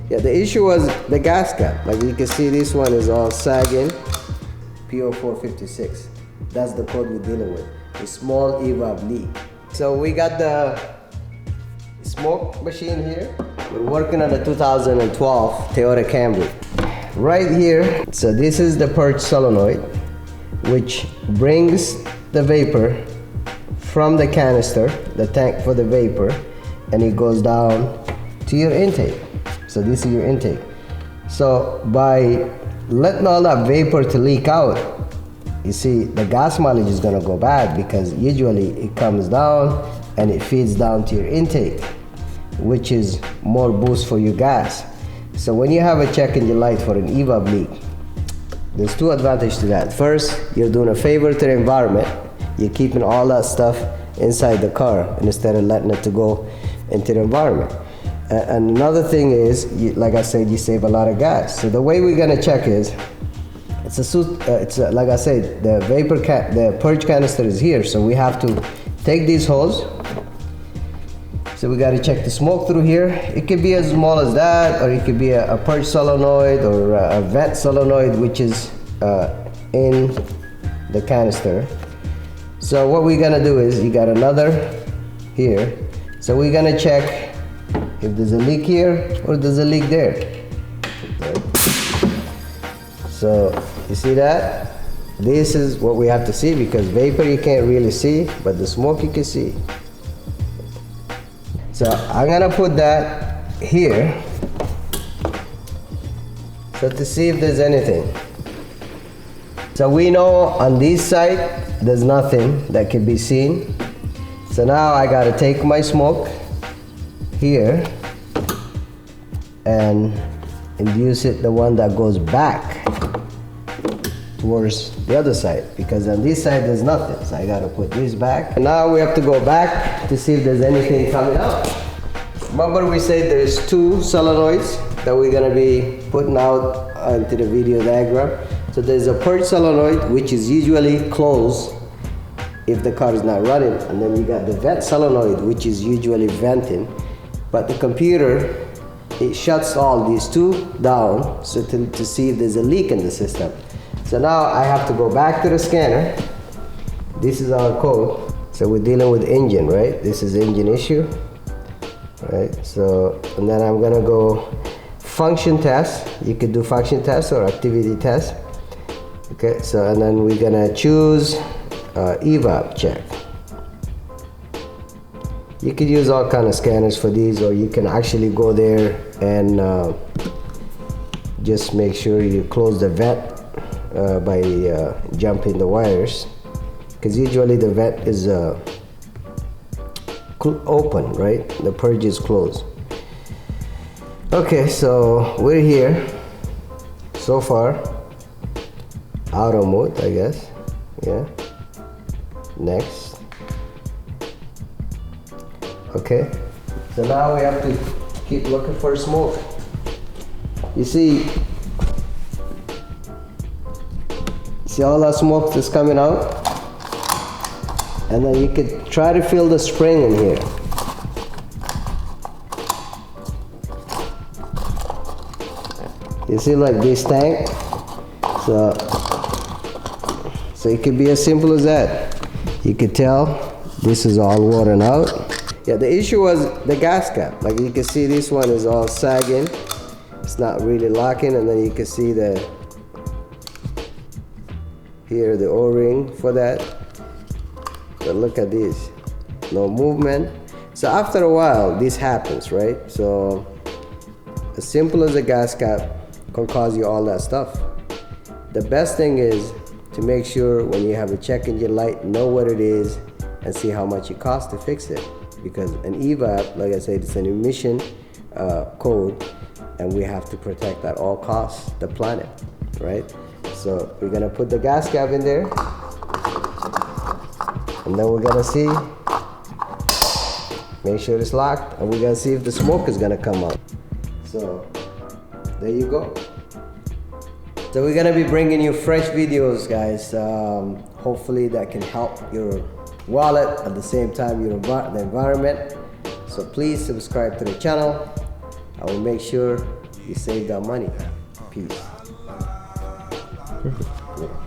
Yeah, the issue was the gas cap. Like you can see, this one is all sagging. P0456. That's the code we're dealing with. A small evap leak. So we got the smoke machine here. We're working on the 2012 Toyota Camry. Right here, so this is the purge solenoid, which brings the vapor from the canister, the tank for the vapor, and it goes down to your intake. So this is your intake. So by letting all that vapor to leak out, you see the gas mileage is gonna go bad, because usually it comes down and it feeds down to your intake, which is more boost for your gas. So when you have a check engine light for an evap leak, there's two advantages to that. First, you're doing a favor to the environment. You're keeping all that stuff inside the car instead of letting it to go into the environment. And another thing is, like I said, you save a lot of gas. So the way we're gonna check is, like I said, the purge canister is here, so we have to take these holes. So we got to check the smoke through here. It could be as small as that, or it could be a purge solenoid or a vent solenoid, which is in the canister. So what we're gonna do is, you got another here. So we're gonna check if there's a leak here or there's a leak there. Okay. So you see that? This is what we have to see, because vapor you can't really see, but the smoke you can see. So I'm gonna put that here, so to see if there's anything. So we know on this side there's nothing that can be seen. So now I gotta take my smoke here and induce it, the one that goes back towards the other side, because on this side there's nothing. So I gotta put this back. And now we have to go back to see if there's anything coming out. Remember we said there's two solenoids that we're gonna be putting out into the video diagram. So there's a purge solenoid, which is usually closed if the car is not running, and then you got the vent solenoid, which is usually venting. But the computer, it shuts all these two down, so to see if there's a leak in the system. So now I have to go back to the scanner. This is our code. So we're dealing with engine, right? This is engine issue, right? So, and then I'm gonna go function test. You could do function test or activity test. Okay, so and then we're gonna choose evap check. You could use all kind of scanners for these, or you can actually go there and just make sure you close the vent by jumping the wires, because usually the vent is open, right? The purge is closed. Okay, so we're here so far. Auto mode, I guess. Yeah. Next. Okay. So now we have to keep looking for smoke. You see all that smoke that's coming out? And then you could try to feel the spring in here. You see, like this tank? So it could be as simple as that. You could tell this is all worn out. Yeah, the issue was the gas cap. Like you can see, this one is all sagging. It's not really locking, and then you can see the O-ring for that. But look at this, no movement. So after a while, this happens, right? So as simple as a gas cap can cause you all that stuff. The best thing is to make sure when you have a check engine light, know what it is and see how much it costs to fix it. Because an evap, like I said, it's an emission code, and we have to protect at all costs the planet, right? So we're gonna put the gas cap in there, and then we're gonna see, make sure it's locked, and we're gonna see if the smoke is gonna come out. So there you go. So we're gonna be bringing you fresh videos, guys. Hopefully that can help your wallet, at the same time the environment. So please subscribe to the channel. I will make sure you saved our money. Peace. Perfect. Yeah.